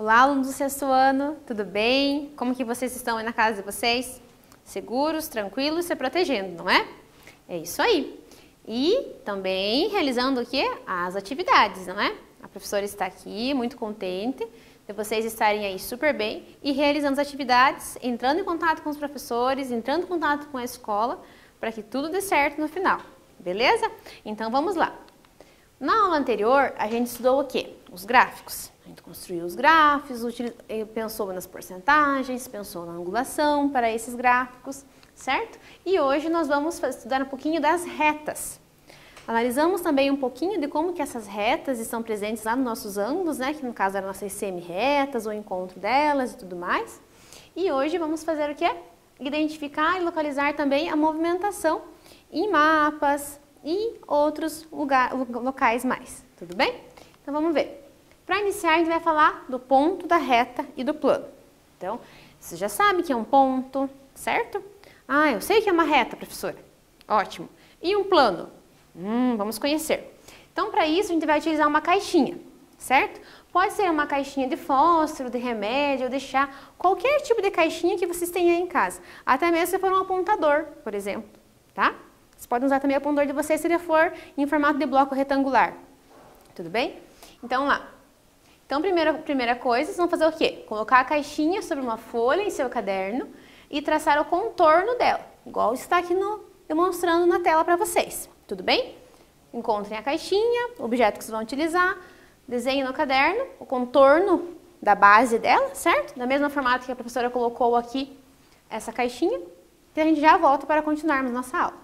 Olá, alunos do sexto ano, tudo bem? Como que vocês estão aí na casa de vocês? Seguros, tranquilos, se protegendo, não é? É isso aí. E também realizando o quê? As atividades, não é? A professora está aqui, muito contente de vocês estarem aí super bem e realizando as atividades, entrando em contato com os professores, entrando em contato com a escola, para que tudo dê certo no final, beleza? Então vamos lá. Na aula anterior, a gente estudou o quê? Os gráficos. A gente construiu os gráficos, pensou nas porcentagens, pensou na angulação para esses gráficos, certo? E hoje nós vamos estudar um pouquinho das retas. Analisamos também um pouquinho de como que essas retas estão presentes lá nos nossos ângulos, né? Que no caso eram nossas semi-retas, o encontro delas e tudo mais. E hoje vamos fazer o quê? Identificar e localizar também a movimentação em mapas e outros locais mais, tudo bem? Então vamos ver. Para iniciar, a gente vai falar do ponto, da reta e do plano. Então, você já sabe que é um ponto, certo? Ah, eu sei que é uma reta, professora. Ótimo. E um plano? Vamos conhecer. Então, para isso, a gente vai utilizar uma caixinha, certo? Pode ser uma caixinha de fósforo, de remédio, ou de chá, qualquer tipo de caixinha que vocês tenham aí em casa. Até mesmo se for um apontador, por exemplo, tá? Vocês podem usar também o apontador de vocês se ele for em formato de bloco retangular. Tudo bem? Então, lá. Então, primeira coisa, vocês vão fazer o quê? Colocar a caixinha sobre uma folha em seu caderno e traçar o contorno dela, igual está aqui demonstrando na tela para vocês. Tudo bem? Encontrem a caixinha, o objeto que vocês vão utilizar, desenhem no caderno o contorno da base dela, certo? Da mesma formato que a professora colocou aqui essa caixinha. E a gente já volta para continuarmos nossa aula.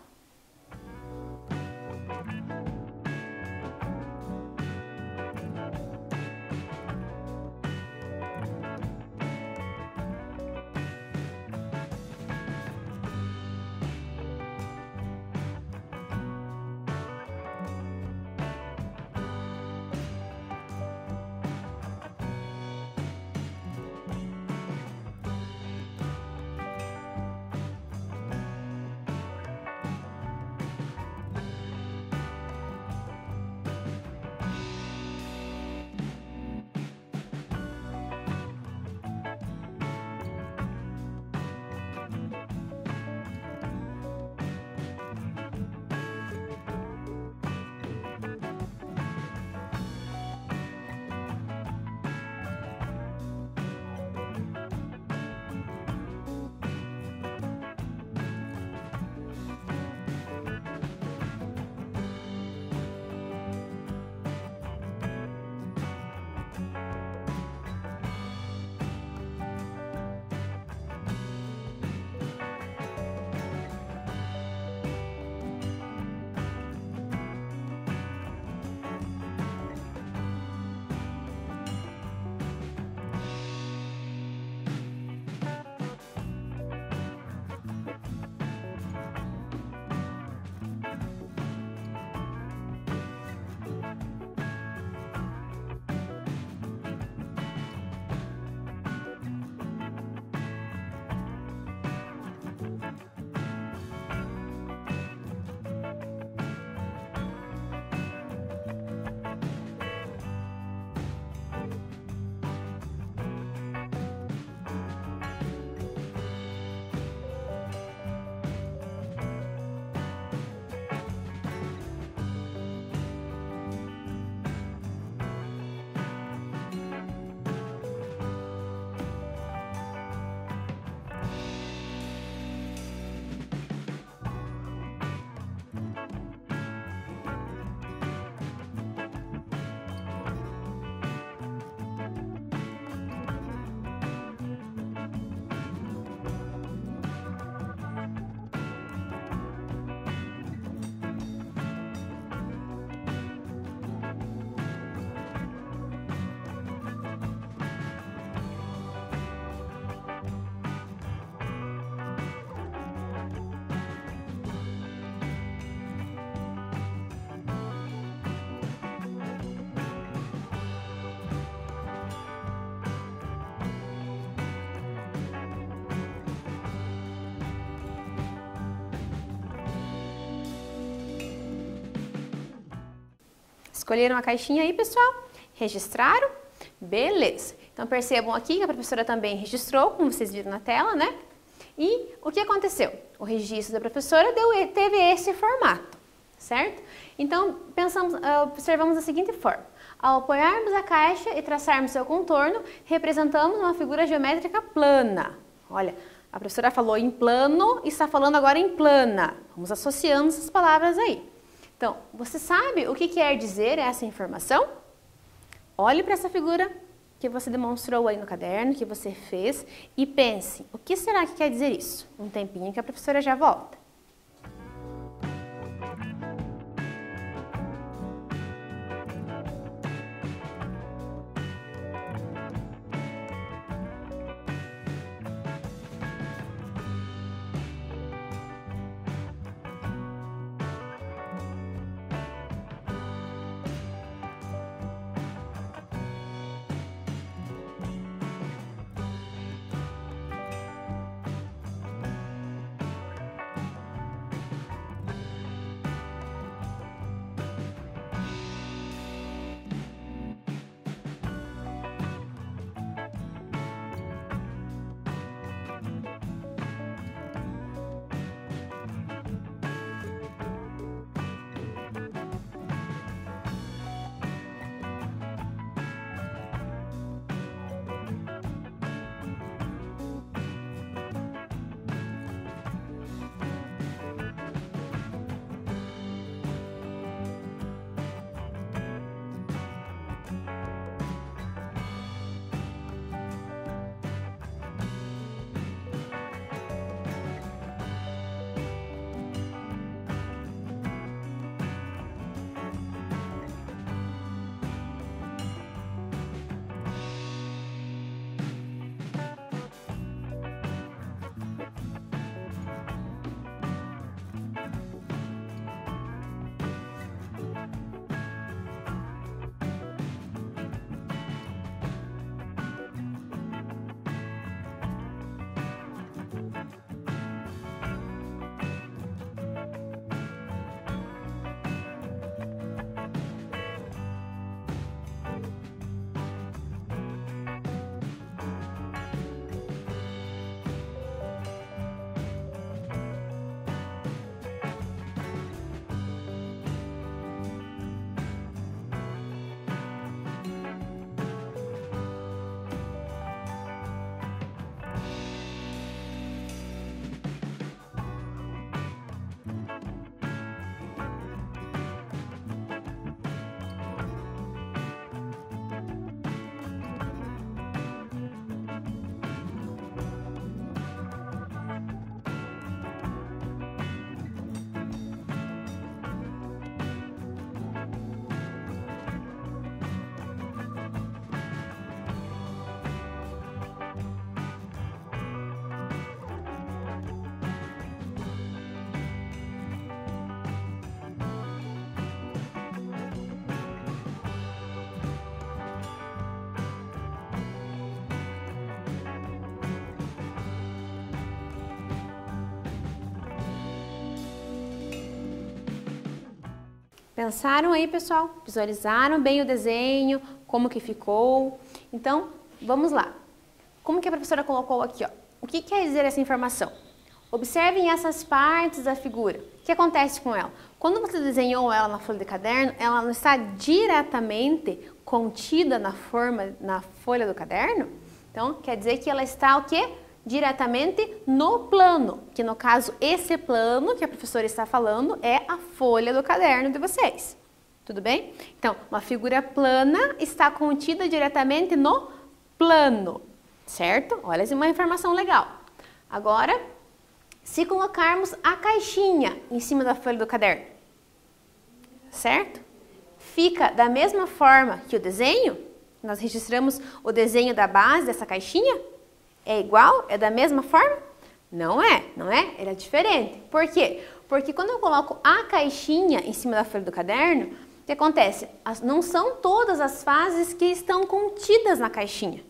Escolheram a caixinha aí, pessoal? Registraram? Beleza. Então percebam aqui que a professora também registrou, como vocês viram na tela, né? E o que aconteceu? O registro da professora teve esse formato, certo? Então observamos da seguinte forma. Ao apoiarmos a caixa e traçarmos seu contorno, representamos uma figura geométrica plana. Olha, a professora falou em plano e está falando agora em plana. Vamos associando essas palavras aí. Então, você sabe o que quer dizer essa informação? Olhe para essa figura que você demonstrou aí no caderno, que você fez, e pense, o que será que quer dizer isso? Um tempinho que a professora já volta. Pensaram aí, pessoal? Visualizaram bem o desenho, como que ficou? Então, vamos lá. Como que a professora colocou aqui, ó? O que quer dizer essa informação? Observem essas partes da figura. O que acontece com ela? Quando você desenhou ela na folha de caderno, ela não está diretamente contida na folha do caderno. Então, quer dizer que ela está o quê? Diretamente no plano, que no caso esse plano que a professora está falando é a folha do caderno de vocês. Tudo bem? Então, uma figura plana está contida diretamente no plano, certo? Olha, essa é uma informação legal. Agora, se colocarmos a caixinha em cima da folha do caderno, certo? Fica da mesma forma que o desenho? Nós registramos o desenho da base dessa caixinha? É igual? É da mesma forma? Não é, não é? Ele é diferente. Por quê? Porque quando eu coloco a caixinha em cima da folha do caderno, o que acontece? Não são todas as fases que estão contidas na caixinha.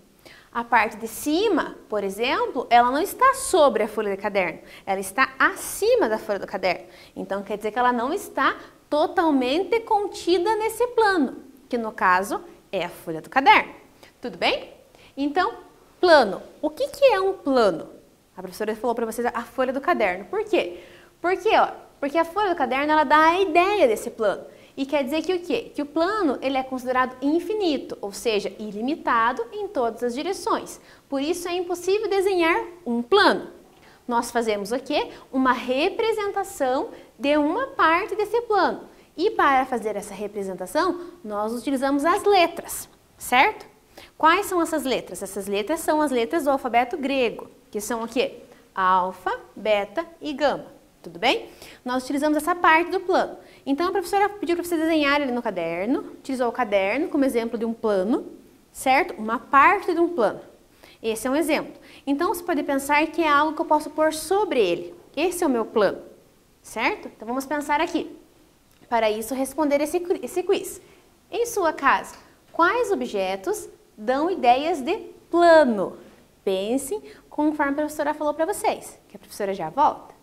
A parte de cima, por exemplo, ela não está sobre a folha do caderno, ela está acima da folha do caderno. Então, quer dizer que ela não está totalmente contida nesse plano, que no caso é a folha do caderno. Tudo bem? Então, plano. O que é um plano? A professora falou para vocês a folha do caderno. Por quê? Porque a folha do caderno ela dá a ideia desse plano. E quer dizer que o quê? Que o plano ele é considerado infinito, ou seja, ilimitado em todas as direções. Por isso é impossível desenhar um plano. Nós fazemos o quê? Uma representação de uma parte desse plano. E para fazer essa representação, nós utilizamos as letras, certo? Quais são essas letras? Essas letras são as letras do alfabeto grego, que são o quê? Alfa, beta e gama. Tudo bem? Nós utilizamos essa parte do plano. Então, a professora pediu para você desenhar ele no caderno, utilizou o caderno como exemplo de um plano, certo? Uma parte de um plano. Esse é um exemplo. Então, você pode pensar que é algo que eu posso pôr sobre ele. Esse é o meu plano, certo? Então, vamos pensar aqui. Para isso, responder esse quiz. Em sua casa, quais objetos dão ideias de plano? Pensem conforme a professora falou para vocês, que a professora já volta.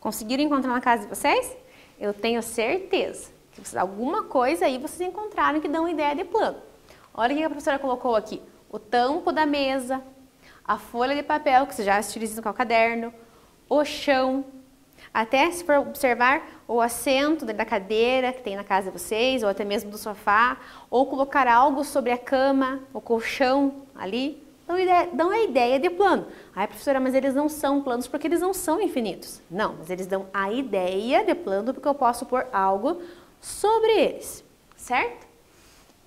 Conseguiram encontrar na casa de vocês? Eu tenho certeza que alguma coisa aí vocês encontraram que dão uma ideia de plano. Olha o que a professora colocou aqui. O tampo da mesa, a folha de papel que você já utiliza no caderno, o chão, até se for observar o assento da cadeira que tem na casa de vocês, ou até mesmo do sofá, ou colocar algo sobre a cama, o colchão ali. Dão a ideia de plano. Ai, professora, mas eles não são planos porque eles não são infinitos. Não, mas eles dão a ideia de plano porque eu posso pôr algo sobre eles, certo?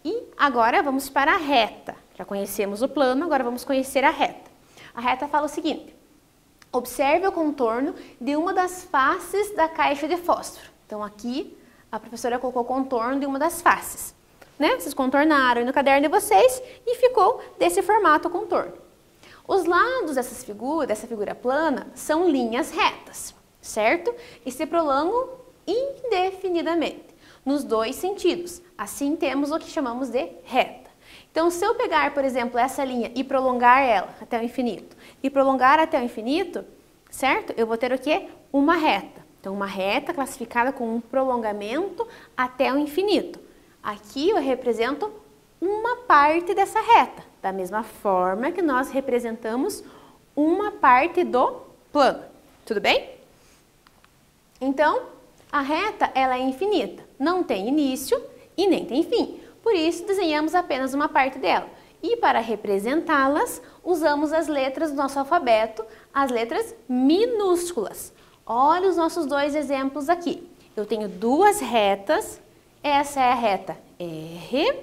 E agora vamos para a reta. Já conhecemos o plano, agora vamos conhecer a reta. A reta fala o seguinte: observe o contorno de uma das faces da caixa de fósforo. Então aqui a professora colocou o contorno de uma das faces. Né? Vocês contornaram no caderno de vocês e ficou desse formato o contorno. Os lados dessa figura plana são linhas retas, certo? E se prolongam indefinidamente, nos dois sentidos. Assim temos o que chamamos de reta. Então, se eu pegar, por exemplo, essa linha e prolongar ela até o infinito, e prolongar até o infinito, certo? Eu vou ter o quê? Uma reta. Então, uma reta classificada com um prolongamento até o infinito. Aqui eu represento uma parte dessa reta, da mesma forma que nós representamos uma parte do plano. Tudo bem? Então, a reta ela é infinita, não tem início e nem tem fim. Por isso, desenhamos apenas uma parte dela. E para representá-las, usamos as letras do nosso alfabeto, as letras minúsculas. Olha os nossos dois exemplos aqui. Eu tenho duas retas. Essa é a reta R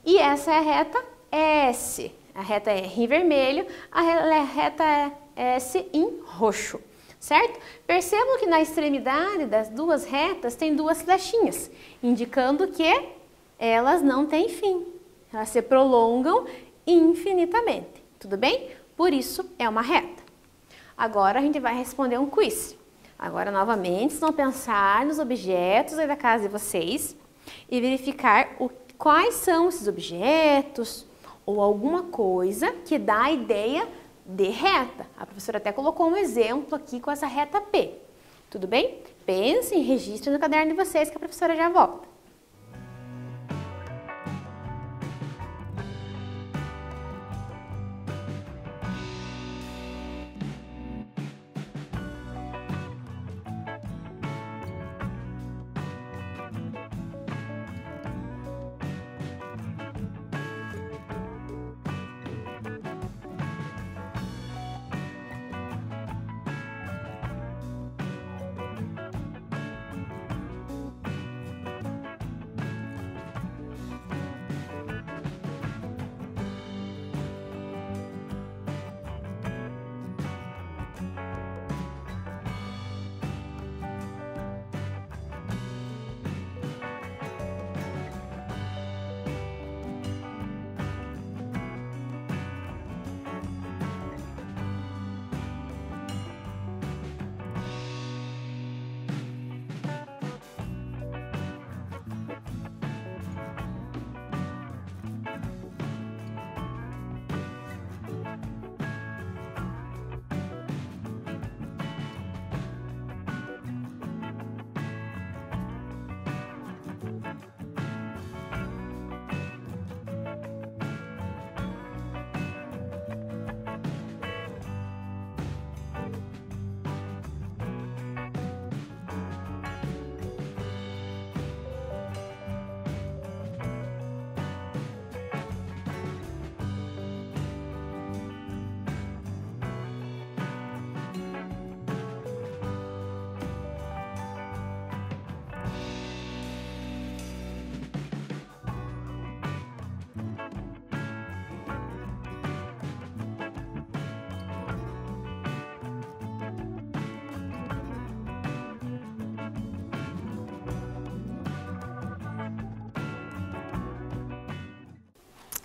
E essa é a reta S. A reta R em vermelho, a reta S em roxo, certo? Percebam que na extremidade das duas retas tem duas flechinhas, indicando que elas não têm fim. Elas se prolongam infinitamente, tudo bem? Por isso é uma reta. Agora a gente vai responder um quiz. Agora, novamente, vocês vão pensar nos objetos aí da casa de vocês e verificar quais são esses objetos ou alguma coisa que dá a ideia de reta. A professora até colocou um exemplo aqui com essa reta P. Tudo bem? Pensem e registrem no caderno de vocês que a professora já volta.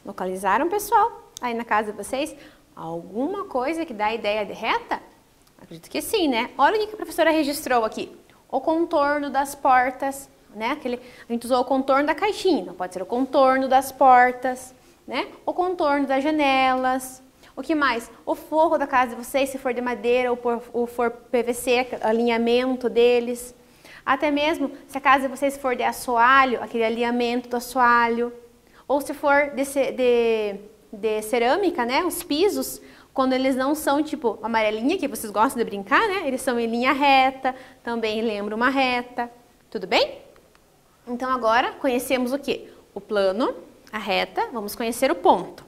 Localizaram, pessoal? Aí na casa de vocês, alguma coisa que dá a ideia de reta? Acredito que sim, né? Olha o que a professora registrou aqui. O contorno das portas, né? A gente usou o contorno da caixinha, então pode ser o contorno das portas, né? O contorno das janelas. O que mais? O forro da casa de vocês, se for de madeira ou for PVC, alinhamento deles. Até mesmo se a casa de vocês for de assoalho, aquele alinhamento do assoalho. Ou se for de cerâmica, né? Os pisos, quando eles não são tipo amarelinha, que vocês gostam de brincar, né? Eles são em linha reta, também lembra uma reta. Tudo bem? Então agora conhecemos o quê? O plano, a reta, vamos conhecer o ponto.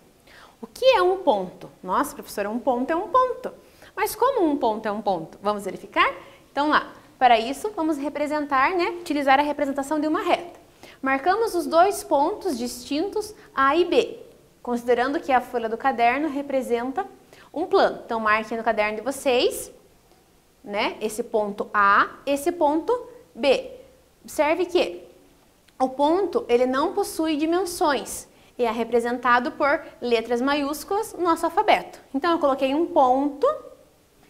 O que é um ponto? Nossa, professora, um ponto é um ponto. Mas como um ponto é um ponto? Vamos verificar? Então lá, para isso vamos representar, né? Utilizar a representação de uma reta. Marcamos os dois pontos distintos A e B, considerando que a folha do caderno representa um plano. Então, marquem no caderno de vocês, né, esse ponto A, esse ponto B. Observe que o ponto ele não possui dimensões e é representado por letras maiúsculas no nosso alfabeto. Então, eu coloquei um ponto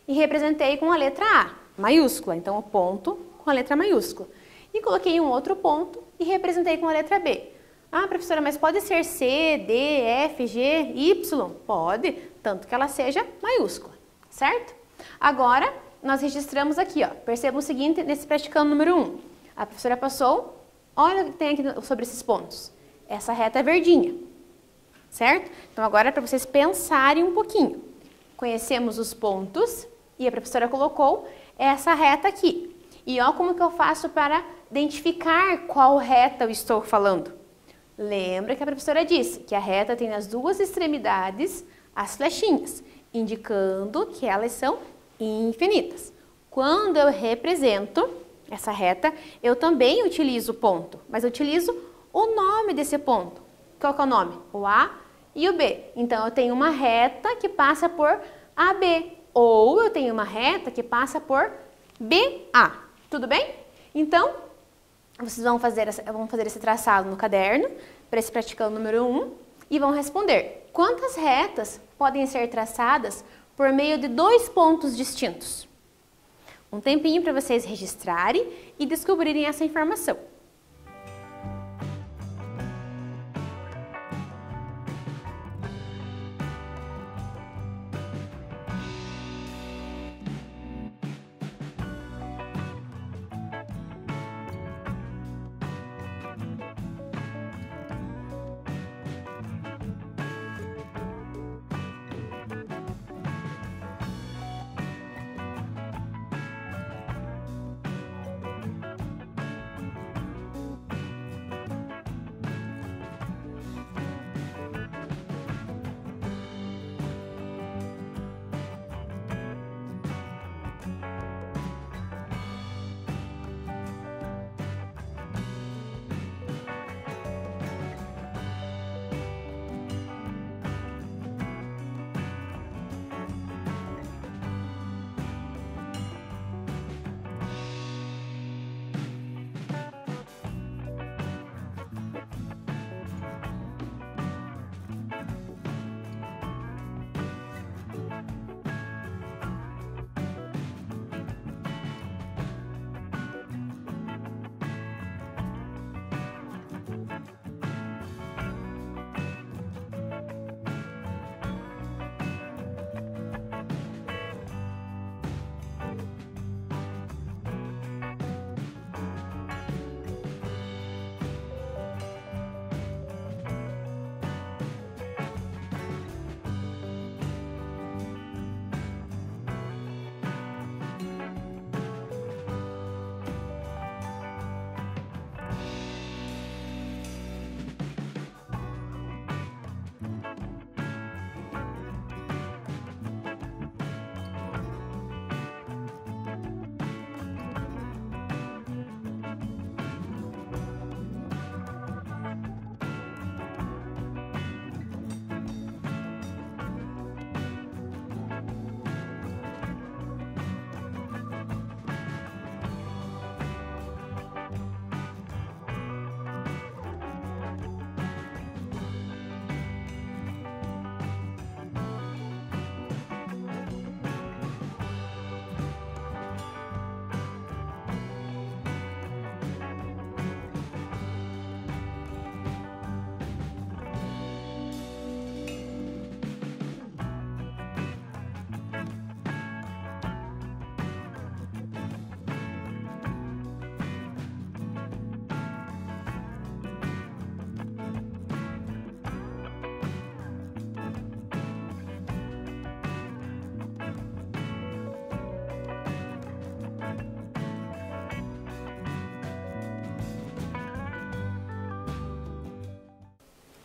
e representei com a letra A, maiúscula. Então, o ponto com a letra maiúscula. E coloquei um outro ponto e representei com a letra B. Ah, professora, mas pode ser C, D, F, G, Y? Pode, tanto que ela seja maiúscula, certo? Agora, nós registramos aqui, ó. Percebam o seguinte nesse praticando número 1. A professora passou, olha o que tem aqui sobre esses pontos. Essa reta é verdinha, certo? Então, agora é para vocês pensarem um pouquinho. Conhecemos os pontos e a professora colocou essa reta aqui. E ó como que eu faço para identificar qual reta eu estou falando. Lembra que a professora disse que a reta tem nas duas extremidades as flechinhas, indicando que elas são infinitas. Quando eu represento essa reta, eu também utilizo o ponto, mas eu utilizo o nome desse ponto. qual que é o nome? O A e o B. Então, eu tenho uma reta que passa por AB. Ou eu tenho uma reta que passa por BA. Tudo bem? Então, vocês vão fazer esse traçado no caderno, para esse praticando número 1, e vão responder: quantas retas podem ser traçadas por meio de 2 pontos distintos? Um tempinho para vocês registrarem e descobrirem essa informação.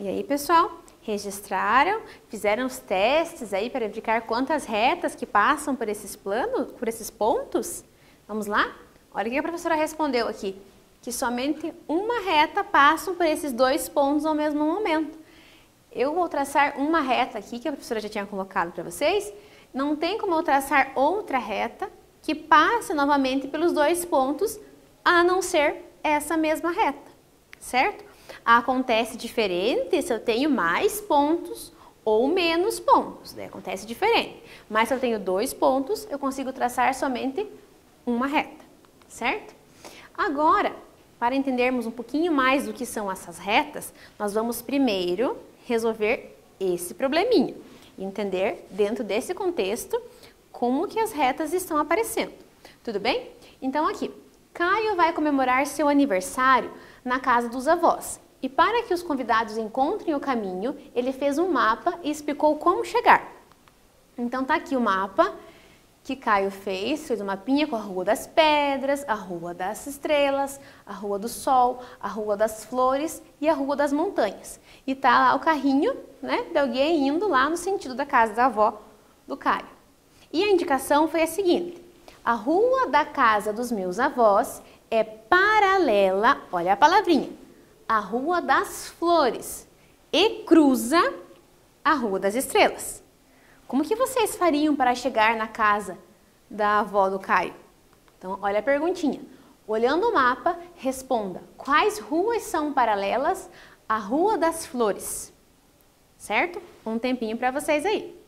E aí, pessoal, registraram, fizeram os testes aí para verificar quantas retas que passam por esses planos, por esses pontos? Vamos lá? Olha o que a professora respondeu aqui, que somente uma reta passa por esses 2 pontos ao mesmo momento. Eu vou traçar uma reta aqui, que a professora já tinha colocado para vocês. Não tem como eu traçar outra reta que passe novamente pelos 2 pontos, a não ser essa mesma reta, certo? Acontece diferente se eu tenho mais pontos ou menos pontos, né? Acontece diferente. Mas se eu tenho 2 pontos, eu consigo traçar somente uma reta, certo? Agora, para entendermos um pouquinho mais do que são essas retas, nós vamos primeiro resolver esse probleminha e entender dentro desse contexto como que as retas estão aparecendo. Tudo bem? Então aqui, Caio vai comemorar seu aniversário na casa dos avós. E para que os convidados encontrem o caminho, ele fez um mapa e explicou como chegar. Então tá aqui o mapa que Caio fez um mapinha com a Rua das Pedras, a Rua das Estrelas, a Rua do Sol, a Rua das Flores e a Rua das Montanhas. E tá lá o carrinho, né, de alguém indo lá no sentido da casa da avó do Caio. E a indicação foi a seguinte: a rua da casa dos meus avós é paralela, olha a palavrinha, à Rua das Flores. e cruza a Rua das Estrelas. Como que vocês fariam para chegar na casa da avó do Caio? Então, olha a perguntinha. Olhando o mapa, responda quais ruas são paralelas à Rua das Flores. Certo? Um tempinho para vocês aí.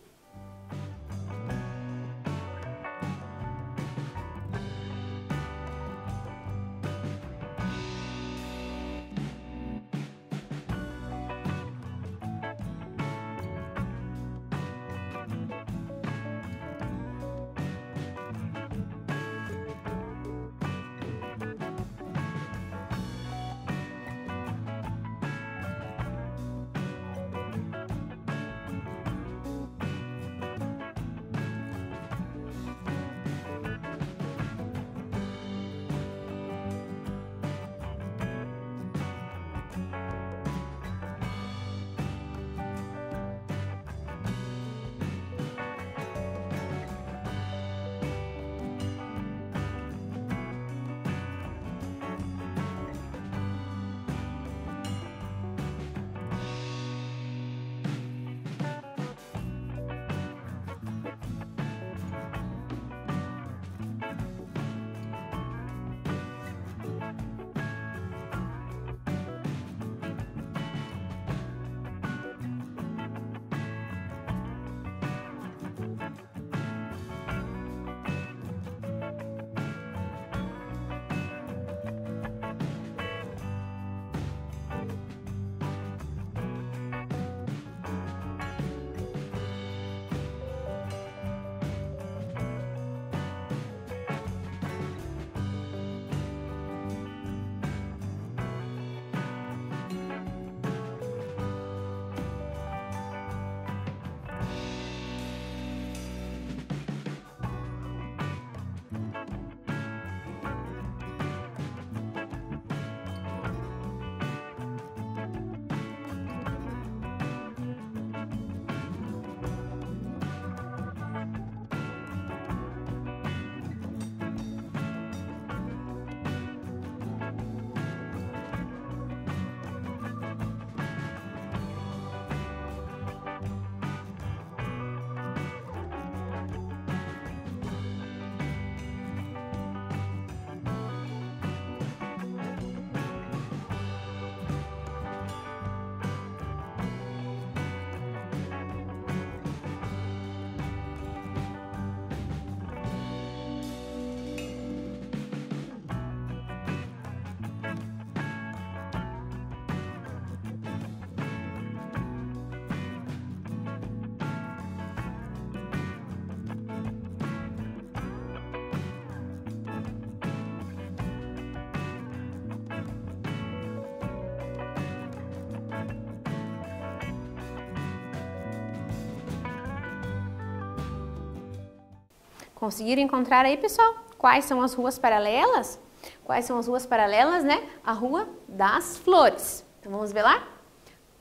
Conseguiram encontrar aí, pessoal? Quais são as ruas paralelas? Quais são as ruas paralelas, né? A Rua das Flores. Então vamos ver lá?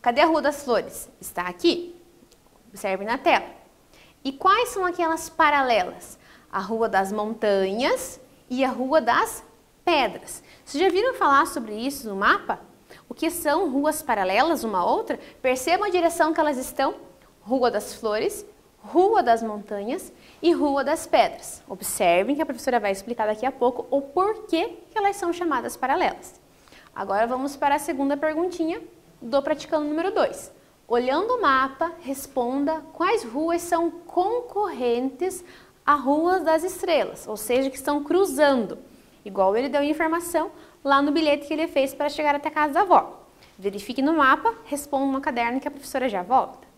Cadê a Rua das Flores? Está aqui. Observe na tela. E quais são aquelas paralelas? A Rua das Montanhas e a Rua das Pedras. Vocês já viram falar sobre isso no mapa? O que são ruas paralelas uma à outra? Percebam a direção que elas estão. Rua das Flores, Rua das Montanhas e Rua das Pedras. Observem que a professora vai explicar daqui a pouco o porquê que elas são chamadas paralelas. Agora vamos para a segunda perguntinha do praticando número 2. Olhando o mapa, responda quais ruas são concorrentes à Rua das Estrelas, ou seja, que estão cruzando, igual ele deu informação lá no bilhete que ele fez para chegar até a casa da avó. Verifique no mapa, responda no caderno que a professora já volta.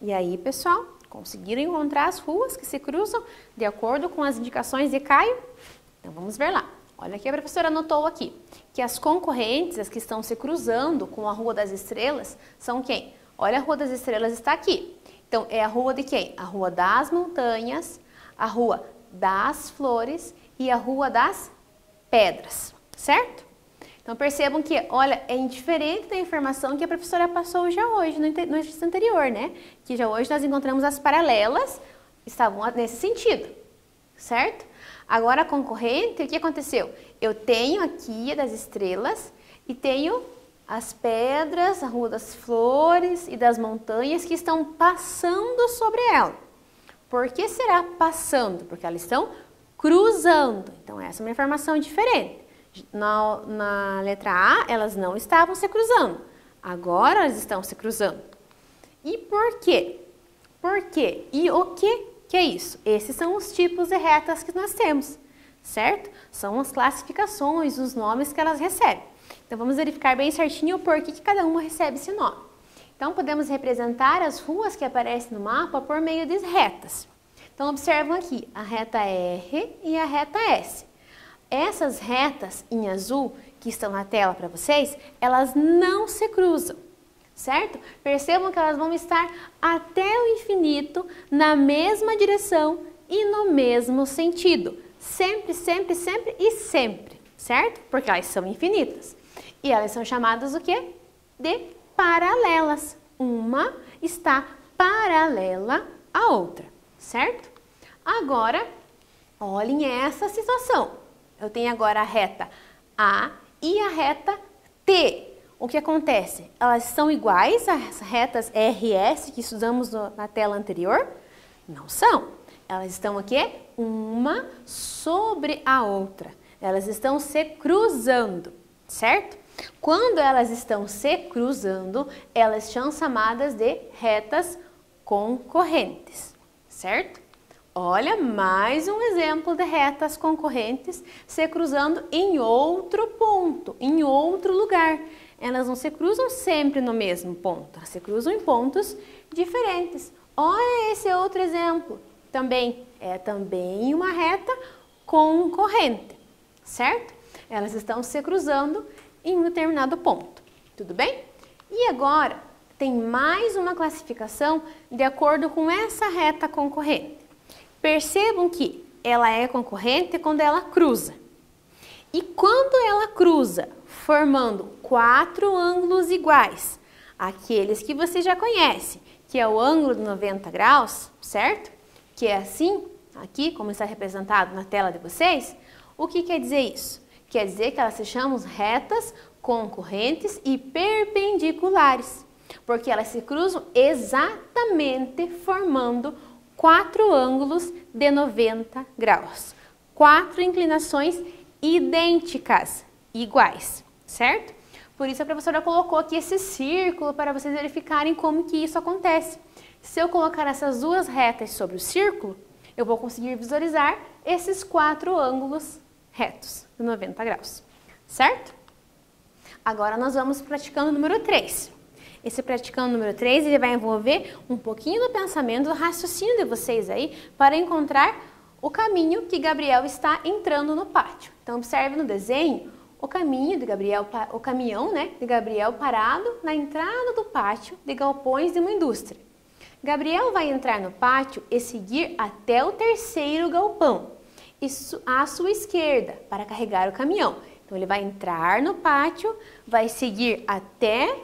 E aí, pessoal, conseguiram encontrar as ruas que se cruzam de acordo com as indicações de Caio? Então, vamos ver lá. Olha aqui, a professora anotou aqui que as concorrentes, as que estão se cruzando com a Rua das Estrelas, são quem? Olha, a Rua das Estrelas está aqui. Então, é a rua de quem? A Rua das Montanhas, a Rua das Flores e a Rua das Pedras, certo? Então, percebam que, olha, é indiferente da informação que a professora passou já hoje, no exercício anterior, né? Que já hoje nós encontramos as paralelas, estavam nesse sentido, certo? Agora, a concorrente, o que aconteceu? Eu tenho aqui a das estrelas e tenho as pedras, a Rua das Flores e das Montanhas que estão passando sobre ela. Por que será passando? Porque elas estão cruzando. Então, essa é uma informação diferente. Na letra A, elas não estavam se cruzando. Agora, elas estão se cruzando. E por quê? Por quê? E o que é isso? Esses são os tipos de retas que nós temos, certo? São as classificações, os nomes que elas recebem. Então, vamos verificar bem certinho o porquê que cada uma recebe esse nome. Então, podemos representar as ruas que aparecem no mapa por meio de retas. Então, observam aqui a reta R e a reta S. Essas retas em azul que estão na tela para vocês, elas não se cruzam, certo? Percebam que elas vão estar até o infinito na mesma direção e no mesmo sentido. Sempre, sempre, sempre e sempre, certo? Porque elas são infinitas. E elas são chamadas o quê? De paralelas. Uma está paralela à outra, certo? Agora, olhem essa situação. Eu tenho agora a reta A e a reta T. O que acontece? Elas são iguais às retas R e S que estudamos na tela anterior? Não são. Elas estão aqui uma sobre a outra. Elas estão se cruzando, certo? Quando elas estão se cruzando, elas são chamadas de retas concorrentes, certo? Olha, mais um exemplo de retas concorrentes se cruzando em outro ponto, em outro lugar. Elas não se cruzam sempre no mesmo ponto, elas se cruzam em pontos diferentes. Olha esse outro exemplo, também uma reta concorrente, certo? Elas estão se cruzando em um determinado ponto, tudo bem? E agora, tem mais uma classificação de acordo com essa reta concorrente. Percebam que ela é concorrente quando ela cruza. E quando ela cruza, formando 4 ângulos iguais, aqueles que você já conhece, que é o ângulo de 90 graus, certo? Que é assim, aqui, como está representado na tela de vocês. O que quer dizer isso? Quer dizer que elas se chamam retas concorrentes e perpendiculares, porque elas se cruzam exatamente formando 4 ângulos de 90 graus. 4 inclinações idênticas, iguais, certo? Por isso a professora colocou aqui esse círculo para vocês verificarem como que isso acontece. Se eu colocar essas duas retas sobre o círculo, eu vou conseguir visualizar esses 4 ângulos retos de 90 graus, certo? Agora nós vamos praticando o número 3. Esse praticando número 3, ele vai envolver um pouquinho do pensamento, do raciocínio de vocês aí, para encontrar o caminho que Gabriel está entrando no pátio. Então, observe no desenho o caminho de Gabriel, o caminhão, né, de Gabriel parado na entrada do pátio de galpões de uma indústria. Gabriel vai entrar no pátio e seguir até o 3º galpão, à sua esquerda, para carregar o caminhão. Então, ele vai entrar no pátio, vai seguir até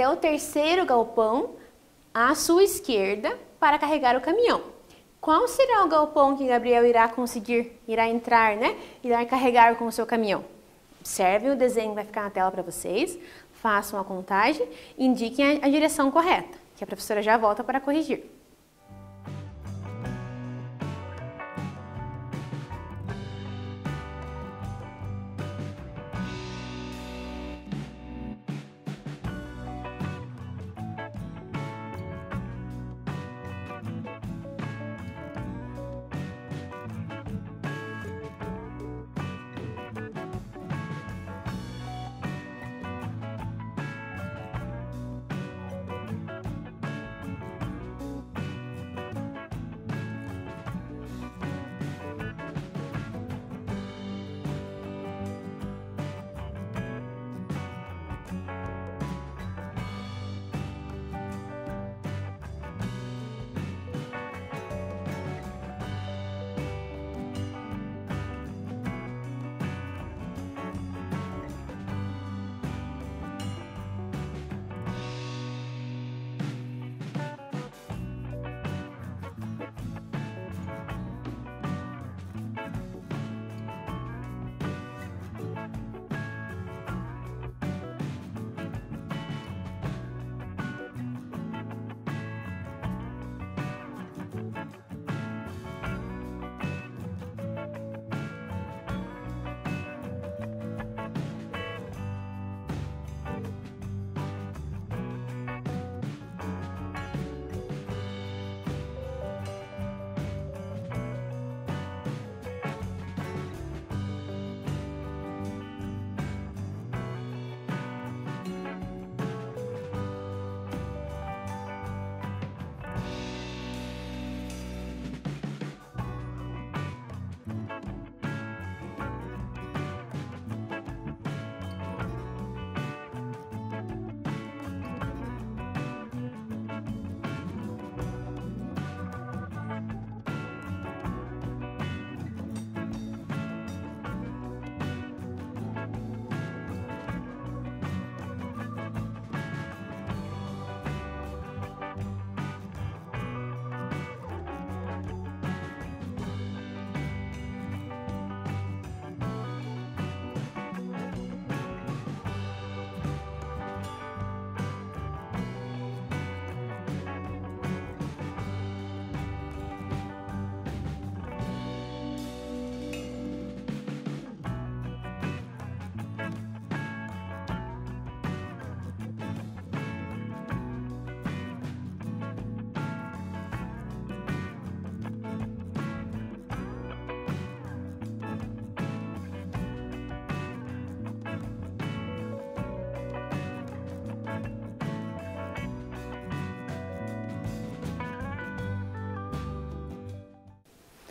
o 3º galpão à sua esquerda para carregar o caminhão. Qual será o galpão que Gabriel irá entrar, irá carregar com o seu caminhão? Observem o desenho, vai ficar na tela para vocês, façam a contagem e indiquem a direção correta, que a professora já volta para corrigir.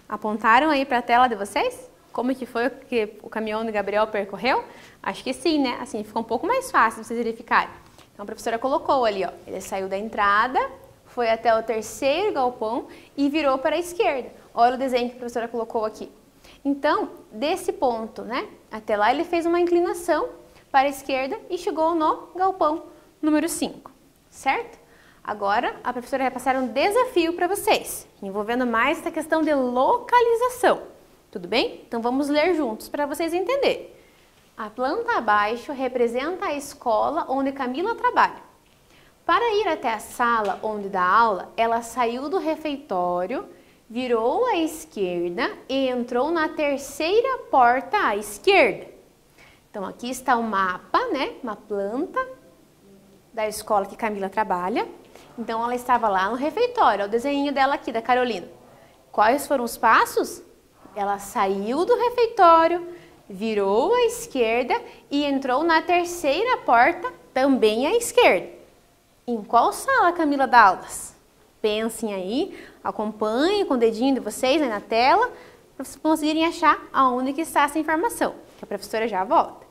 Apontaram aí para a tela de vocês? Como que foi que o caminhão de Gabriel percorreu? Acho que sim, né? Assim, ficou um pouco mais fácil de vocês verificarem. Então, a professora colocou ali, ó. Ele saiu da entrada, foi até o terceiro galpão e virou para a esquerda. Olha o desenho que a professora colocou aqui. Então, desse ponto, né, até lá ele fez uma inclinação para a esquerda e chegou no galpão número 5, certo? Agora, a professora vai passar um desafio para vocês, envolvendo mais essa questão de localização, tudo bem? Então, vamos ler juntos para vocês entenderem. A planta abaixo representa a escola onde Camila trabalha. Para ir até a sala onde dá aula, ela saiu do refeitório, virou à esquerda e entrou na terceira porta à esquerda. Então, aqui está o mapa, né? Uma planta da escola que Camila trabalha. Então, ela estava lá no refeitório. Olha o desenho dela aqui, da Carolina. Quais foram os passos? Ela saiu do refeitório, virou à esquerda e entrou na terceira porta, também à esquerda. Em qual sala Camila dá aulas? Pensem aí, acompanhem com o dedinho de vocês aí na tela, para vocês conseguirem achar aonde que está essa informação, que a professora já volta.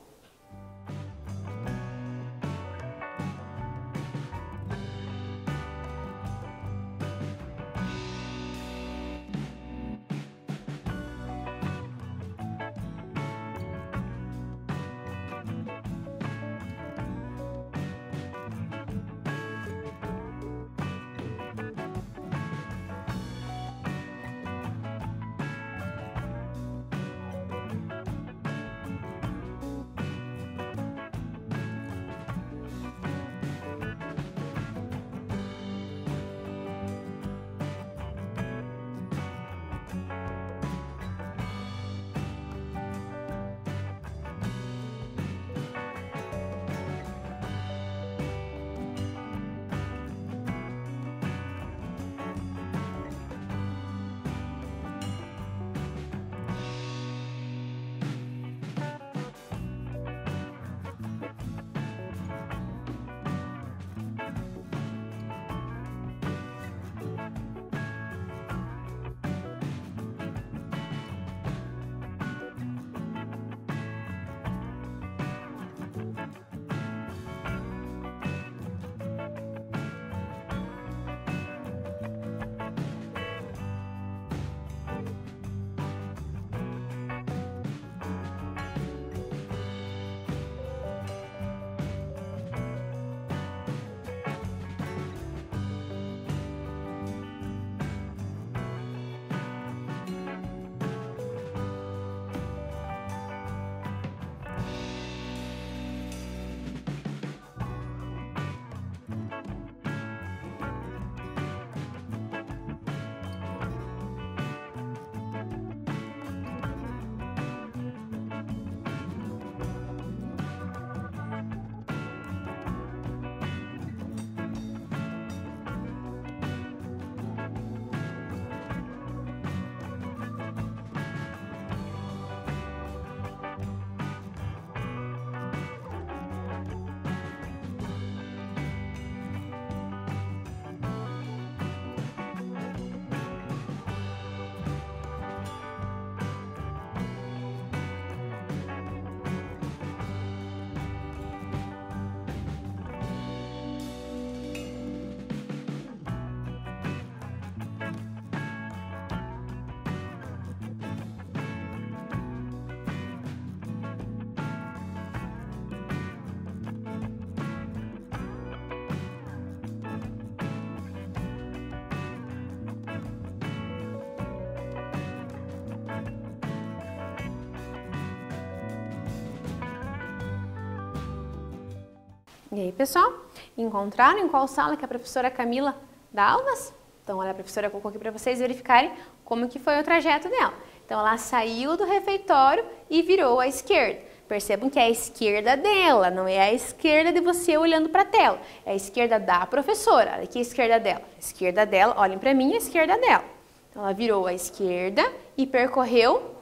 E aí, pessoal, encontraram em qual sala que a professora Camila dá aulas? Então, olha, a professora colocou aqui para vocês verificarem como que foi o trajeto dela. Então, ela saiu do refeitório e virou à esquerda. Percebam que é a esquerda dela, não é a esquerda de você olhando para a tela. É a esquerda da professora. Olha aqui a esquerda dela. A esquerda dela, olhem para mim, a esquerda dela. Então, ela virou à esquerda e percorreu,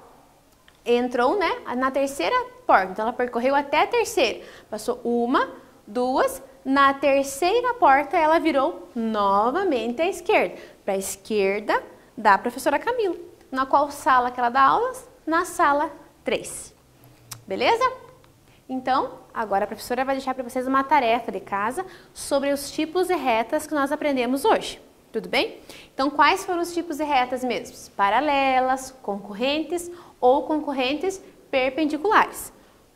entrou, né, na terceira porta. Então, ela percorreu até a terceira. Passou uma, duas, na terceira porta ela virou novamente à esquerda, para a esquerda da professora Camila. Na qual sala que ela dá aulas? Na sala 3. Beleza? Então, agora a professora vai deixar para vocês uma tarefa de casa sobre os tipos de retas que nós aprendemos hoje. Tudo bem? Então, quais foram os tipos de retas mesmos? Paralelas, concorrentes ou concorrentes perpendiculares.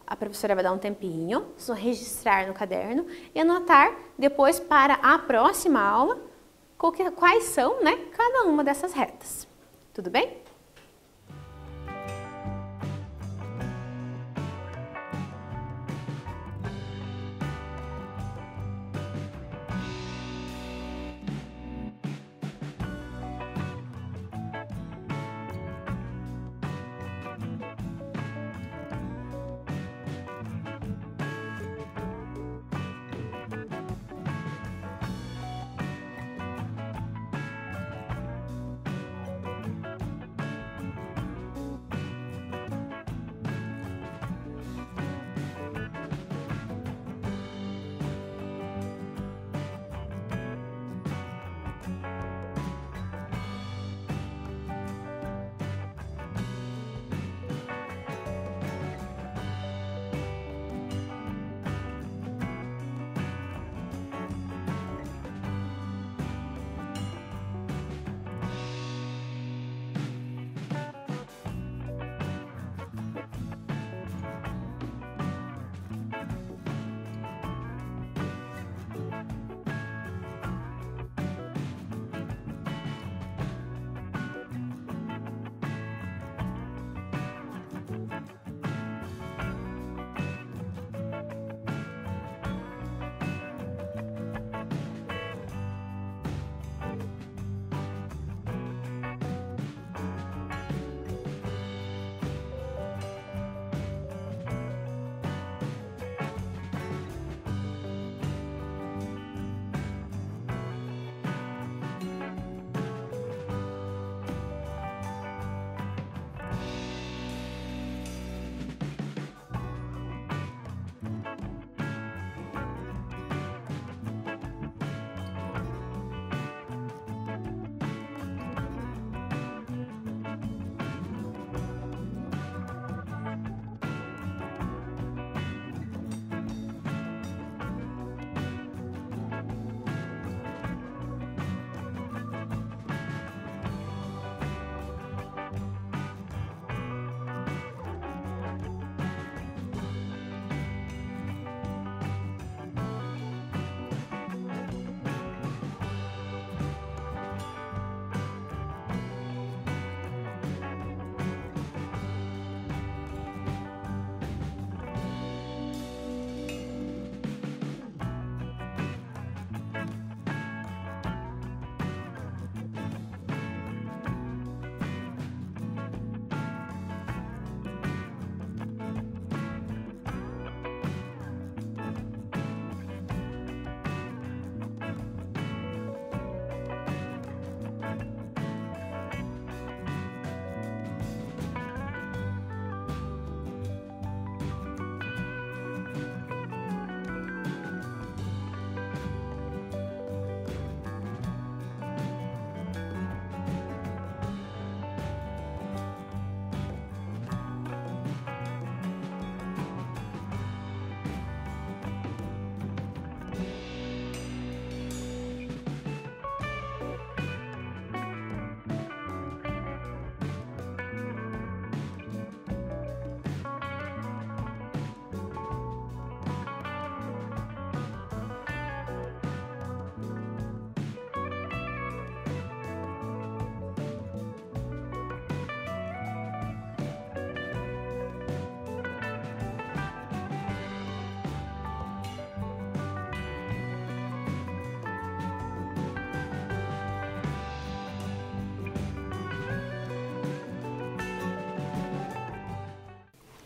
A professora vai dar um tempinho, só registrar no caderno e anotar depois para a próxima aula quais são, né, cada uma dessas retas. Tudo bem?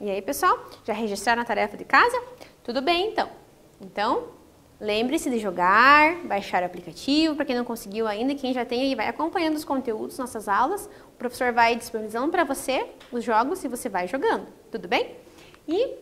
E aí, pessoal, já registraram a tarefa de casa? Tudo bem, então. Então, lembre-se de jogar, baixar o aplicativo, para quem não conseguiu ainda, quem já tem aí vai acompanhando os conteúdos, nossas aulas. O professor vai disponibilizando para você os jogos e você vai jogando, tudo bem? E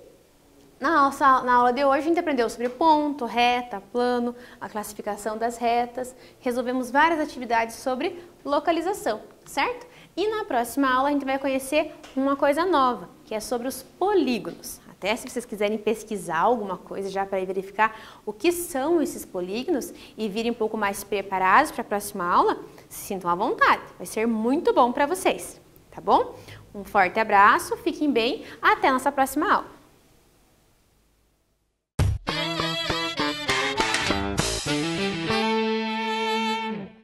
na aula de hoje a gente aprendeu sobre ponto, reta, plano, a classificação das retas, resolvemos várias atividades sobre localização, certo? E na próxima aula a gente vai conhecer uma coisa nova, que é sobre os polígonos. Até se vocês quiserem pesquisar alguma coisa já para verificar o que são esses polígonos e virem um pouco mais preparados para a próxima aula, se sintam à vontade. Vai ser muito bom para vocês, tá bom? Um forte abraço, fiquem bem, até a nossa próxima aula.